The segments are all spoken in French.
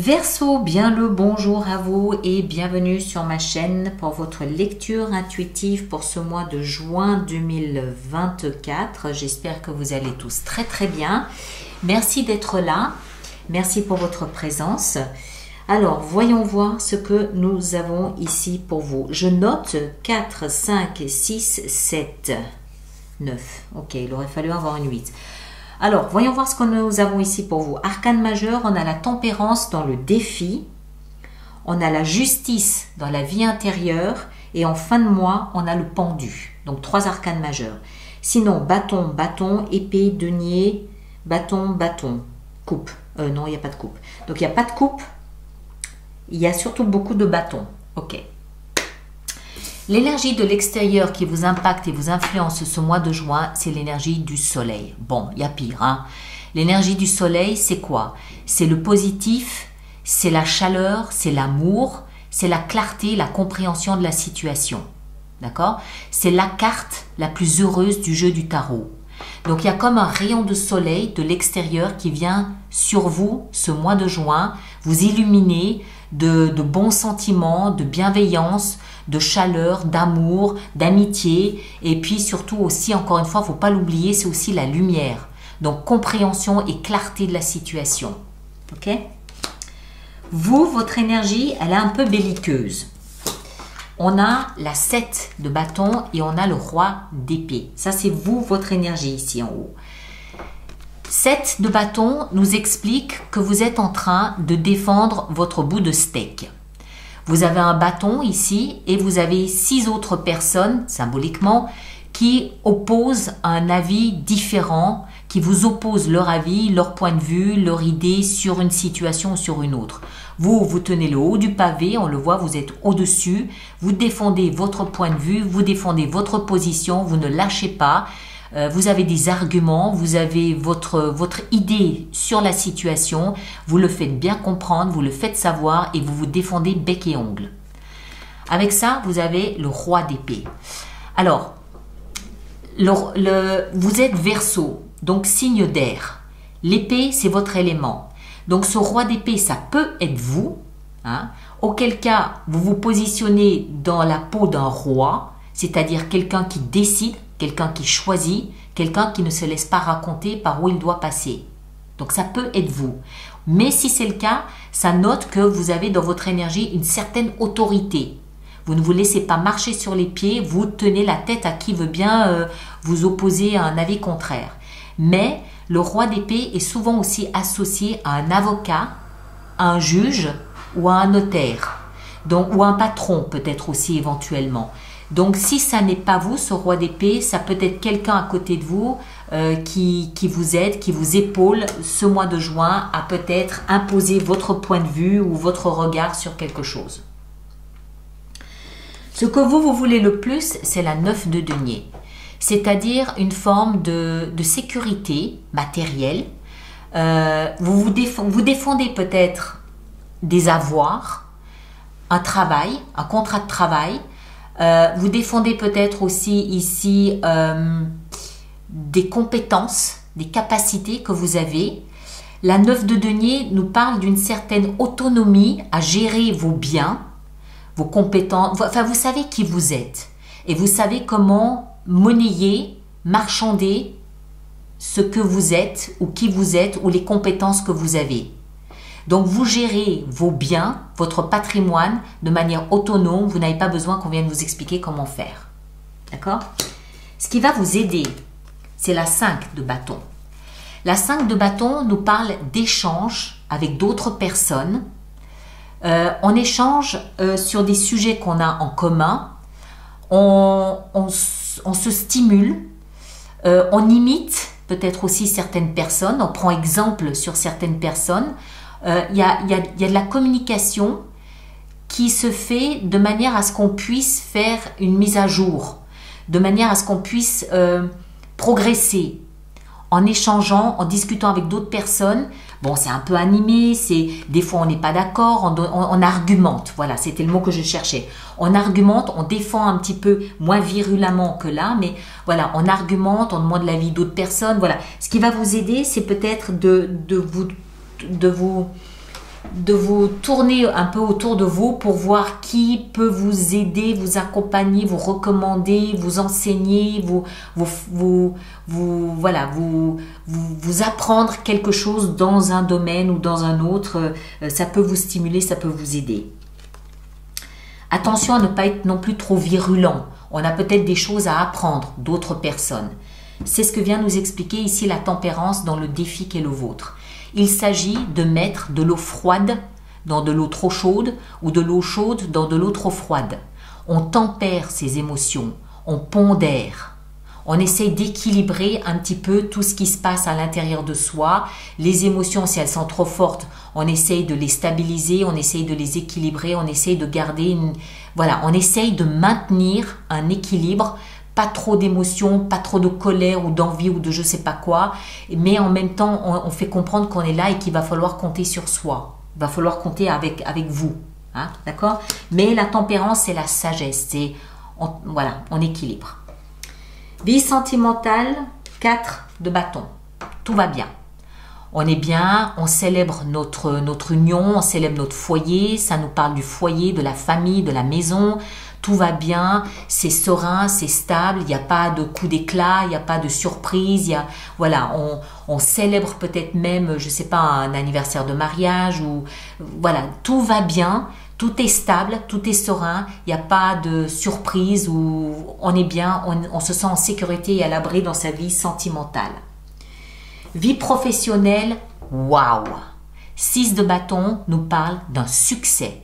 Verseau, bien le bonjour à vous et bienvenue sur ma chaîne pour votre lecture intuitive pour ce mois de juin 2024. J'espère que vous allez tous très bien. Merci d'être là. Merci pour votre présence. Alors, voyons voir ce que nous avons ici pour vous. Je note 4, 5, 6, 7, 9. Ok, il aurait fallu avoir une 8. Alors, voyons voir ce que nous avons ici pour vous. Arcane majeur, on a la tempérance dans le défi. On a la justice dans la vie intérieure. Et en fin de mois, on a le pendu. Donc, 3 arcanes majeurs. Sinon, bâton, bâton, épée, denier, bâton, bâton, coupe. Non, il n'y a pas de coupe. Donc, il n'y a pas de coupe. Il y a surtout beaucoup de bâtons. Ok. L'énergie de l'extérieur qui vous impacte et vous influence ce mois de juin, c'est l'énergie du soleil. Bon, il y a pire, hein. L'énergie du soleil, c'est quoi? C'est le positif, c'est la chaleur, c'est l'amour, c'est la clarté, la compréhension de la situation. D'accord? C'est la carte la plus heureuse du jeu du tarot. Donc, il y a comme un rayon de soleil de l'extérieur qui vient sur vous ce mois de juin, vous illuminer de bons sentiments, de bienveillance, de chaleur, d'amour, d'amitié. Et puis surtout aussi, encore une fois, il ne faut pas l'oublier, c'est aussi la lumière. Donc, compréhension et clarté de la situation. Ok? Vous, votre énergie, elle est un peu belliqueuse. On a la 7 de bâton et on a le roi d'épée. Ça, c'est vous, votre énergie ici en haut. 7 de bâton nous explique que vous êtes en train de défendre votre bout de steak. Vous avez un bâton ici et vous avez 6 autres personnes, symboliquement, qui opposent un avis différent, qui vous opposent leur avis, leur point de vue, leur idée sur une situation ou sur une autre. Vous, vous tenez le haut du pavé, on le voit, vous êtes au-dessus, vous défendez votre point de vue, vous défendez votre position, vous ne lâchez pas. Vous avez des arguments, vous avez votre idée sur la situation, vous le faites bien comprendre, vous le faites savoir et vous vous défendez bec et ongle. Avec ça, vous avez le roi d'épée. Alors, vous êtes Verseau, donc signe d'air. L'épée, c'est votre élément. Donc, ce roi d'épée, ça peut être vous, hein, auquel cas, vous vous positionnez dans la peau d'un roi, c'est-à-dire quelqu'un qui décide, quelqu'un qui choisit, quelqu'un qui ne se laisse pas raconter par où il doit passer. Donc ça peut être vous. Mais si c'est le cas, ça note que vous avez dans votre énergie une certaine autorité. Vous ne vous laissez pas marcher sur les pieds, vous tenez la tête à qui veut bien vous opposer à un avis contraire. Mais le roi d'épée est souvent aussi associé à un avocat, à un juge ou à un notaire. Donc, ou un patron peut-être aussi éventuellement. Donc, si ça n'est pas vous, ce roi d'épée, ça peut être quelqu'un à côté de vous qui vous aide, qui vous épaule ce mois de juin à peut-être imposer votre point de vue ou votre regard sur quelque chose. Ce que vous voulez le plus, c'est la 9 de denier, c'est-à-dire une forme de sécurité matérielle. Vous défendez peut-être des avoirs, un travail, un contrat de travail. Vous défendez peut-être aussi ici des compétences, des capacités que vous avez. La 9 de denier nous parle d'une certaine autonomie à gérer vos biens, vos compétences. Enfin, vous savez qui vous êtes et vous savez comment monnayer, marchander ce que vous êtes ou qui vous êtes ou les compétences que vous avez. Donc, vous gérez vos biens, votre patrimoine de manière autonome. Vous n'avez pas besoin qu'on vienne vous expliquer comment faire. D'accord? Ce qui va vous aider, c'est la 5 de bâton. La 5 de bâton nous parle d'échanges avec d'autres personnes. On échange sur des sujets qu'on a en commun. On se stimule. On imite peut-être aussi certaines personnes. On prend exemple sur certaines personnes. Il y a de la communication qui se fait de manière à ce qu'on puisse faire une mise à jour, de manière à ce qu'on puisse progresser en échangeant, en discutant avec d'autres personnes. Bon, c'est un peu animé, des fois on n'est pas d'accord, on argumente, voilà, c'était le mot que je cherchais. On argumente, on défend un petit peu moins virulemment que là, mais voilà, on argumente, on demande l'avis d'autres personnes, voilà. Ce qui va vous aider, c'est peut-être de vous de vous tourner un peu autour de vous pour voir qui peut vous aider, vous accompagner, vous recommander, vous enseigner, voilà, vous apprendre quelque chose dans un domaine ou dans un autre. Ça peut vous stimuler, ça peut vous aider. Attention à ne pas être non plus trop virulent. On a peut-être des choses à apprendre d'autres personnes. C'est ce que vient nous expliquer ici la tempérance dans le défi qu'est le vôtre. Il s'agit de mettre de l'eau froide dans de l'eau trop chaude ou de l'eau chaude dans de l'eau trop froide. On tempère ses émotions, on pondère, on essaye d'équilibrer un petit peu tout ce qui se passe à l'intérieur de soi. Les émotions, si elles sont trop fortes, on essaye de les stabiliser, on essaye de les équilibrer, on essaye de garder voilà, on essaye de maintenir un équilibre. Pas trop d'émotions, pas trop de colère ou d'envie ou de je sais pas quoi, mais en même temps, on fait comprendre qu'on est là et qu'il va falloir compter sur soi. Il va falloir compter avec vous. Hein, d'accord? Mais la tempérance, c'est la sagesse. Voilà, on équilibre. Vie sentimentale, 4 de bâton. Tout va bien. On est bien, on célèbre notre union, on célèbre notre foyer. Ça nous parle du foyer, de la famille, de la maison. Tout va bien, c'est serein, c'est stable, il n'y a pas de coup d'éclat, il n'y a pas de surprise, voilà, on célèbre peut-être même, je ne sais pas, un anniversaire de mariage, ou voilà, tout va bien, tout est stable, tout est serein, il n'y a pas de surprise, ou on est bien, on se sent en sécurité et à l'abri dans sa vie sentimentale. Vie professionnelle, waouh! 6 de bâton nous parle d'un succès,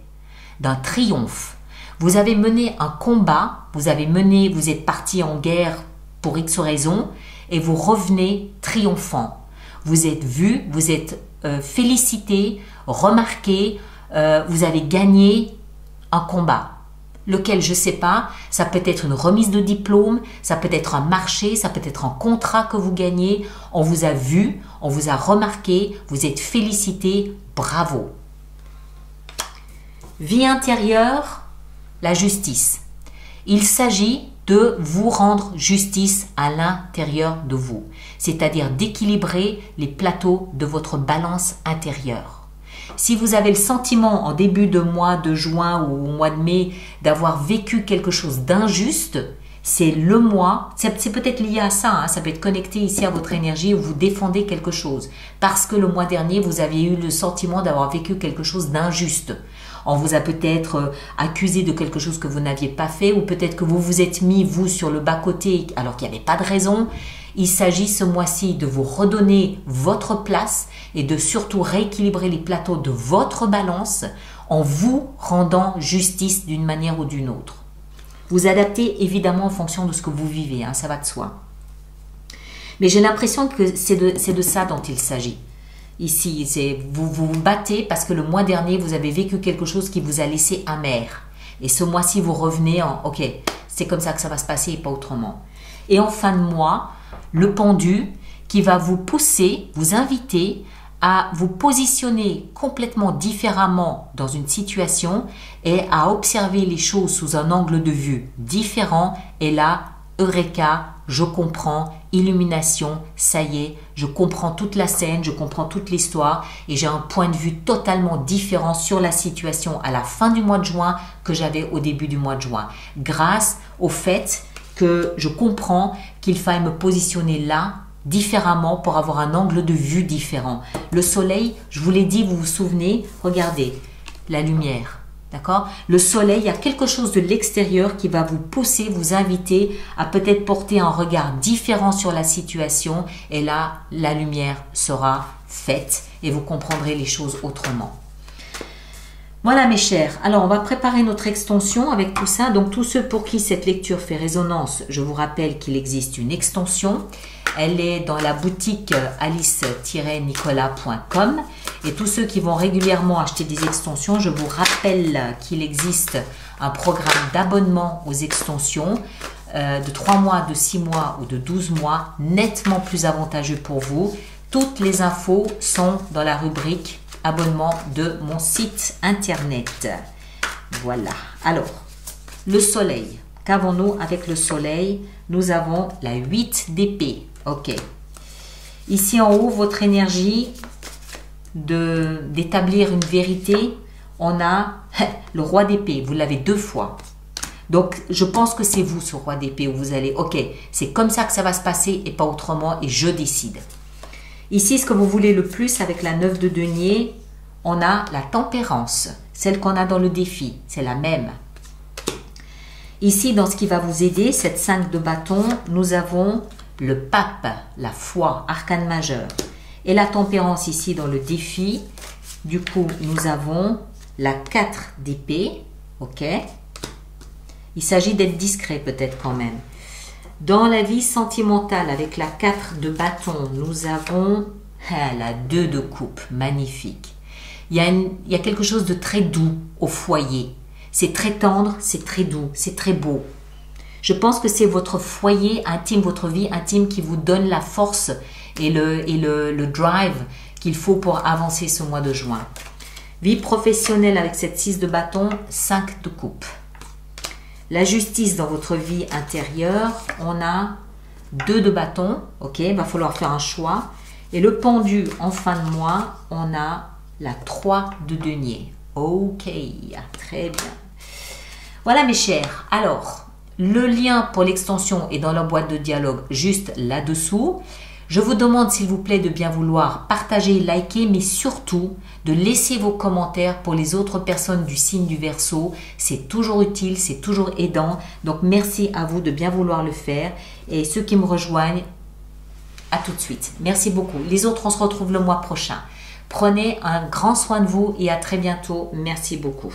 d'un triomphe. Vous avez mené un combat, vous êtes parti en guerre pour X raisons et vous revenez triomphant. Vous êtes vu, vous êtes félicité, remarqué, vous avez gagné un combat. Lequel, je ne sais pas, ça peut être une remise de diplôme, ça peut être un marché, ça peut être un contrat que vous gagnez. On vous a vu, on vous a remarqué, vous êtes félicité, bravo. Vie intérieure, la justice. Il s'agit de vous rendre justice à l'intérieur de vous, c'est-à-dire d'équilibrer les plateaux de votre balance intérieure. Si vous avez le sentiment en début de mois de juin ou au mois de mai d'avoir vécu quelque chose d'injuste, c'est le mois, c'est peut-être lié à ça, hein, ça peut être connecté ici à votre énergie où vous défendez quelque chose. Parce que le mois dernier, vous aviez eu le sentiment d'avoir vécu quelque chose d'injuste. On vous a peut-être accusé de quelque chose que vous n'aviez pas fait ou peut-être que vous vous êtes mis, vous, sur le bas-côté alors qu'il n'y avait pas de raison. Il s'agit ce mois-ci de vous redonner votre place et de surtout rééquilibrer les plateaux de votre balance en vous rendant justice d'une manière ou d'une autre. Vous adaptez évidemment en fonction de ce que vous vivez, hein, ça va de soi. Mais j'ai l'impression que c'est de ça dont il s'agit. Ici, vous vous battez parce que le mois dernier, vous avez vécu quelque chose qui vous a laissé amer. Et ce mois-ci, vous revenez en « Ok, c'est comme ça que ça va se passer et pas autrement ». Et en fin de mois, le pendu qui va vous pousser, vous inviter à vous positionner complètement différemment dans une situation et à observer les choses sous un angle de vue différent. Et là, Eureka, je comprends, illumination, ça y est, je comprends toute la scène, je comprends toute l'histoire et j'ai un point de vue totalement différent sur la situation à la fin du mois de juin que j'avais au début du mois de juin. Grâce au fait que je comprends qu'il faille me positionner là différemment pour avoir un angle de vue différent. Le soleil, je vous l'ai dit, vous vous souvenez, regardez, la lumière. D'accord? Le soleil, il y a quelque chose de l'extérieur qui va vous pousser, vous inviter à peut-être porter un regard différent sur la situation et là, la lumière sera faite et vous comprendrez les choses autrement. Voilà mes chers, alors on va préparer notre extension avec tout ça. Donc tous ceux pour qui cette lecture fait résonance, je vous rappelle qu'il existe une extension. Elle est dans la boutique alice-nicolas.com et tous ceux qui vont régulièrement acheter des extensions, je vous rappelle qu'il existe un programme d'abonnement aux extensions de 3 mois, de 6 mois ou de 12 mois, nettement plus avantageux pour vous. Toutes les infos sont dans la rubrique abonnement de mon site internet. Voilà. Alors, le soleil. Qu'avons-nous avec le soleil? Nous avons la 8 d'épée. Ok. Ici en haut, votre énergie, d'établir une vérité, on a le roi d'épée. Vous l'avez 2 fois. Donc, je pense que c'est vous, ce roi d'épée, où vous allez, ok, c'est comme ça que ça va se passer et pas autrement, et je décide. Ici, ce que vous voulez le plus avec la 9 de denier, on a la tempérance, celle qu'on a dans le défi, c'est la même. Ici, dans ce qui va vous aider, cette 5 de bâton, nous avons le pape, la foi, arcane majeur. Et la tempérance ici dans le défi, du coup, nous avons la 4 d'épée, ok. Il s'agit d'être discret peut-être quand même. Dans la vie sentimentale, avec la 4 de bâton, nous avons la 2 de coupe, magnifique. Il y a quelque chose de très doux au foyer. C'est très tendre, c'est très doux, c'est très beau. Je pense que c'est votre foyer intime, votre vie intime qui vous donne la force et le drive qu'il faut pour avancer ce mois de juin. Vie professionnelle avec cette 6 de bâton, 5 de coupe. La justice dans votre vie intérieure, on a 2 de bâton, ok, il va falloir faire un choix. Et le pendu en fin de mois, on a la 3 de denier. Ok, très bien. Voilà mes chers, alors le lien pour l'extension est dans la boîte de dialogue juste là-dessous. Je vous demande s'il vous plaît de bien vouloir partager, liker, mais surtout de laisser vos commentaires pour les autres personnes du signe du Verseau. C'est toujours utile, c'est toujours aidant. Donc merci à vous de bien vouloir le faire. Et ceux qui me rejoignent, à tout de suite. Merci beaucoup. Les autres, on se retrouve le mois prochain. Prenez un grand soin de vous et à très bientôt. Merci beaucoup.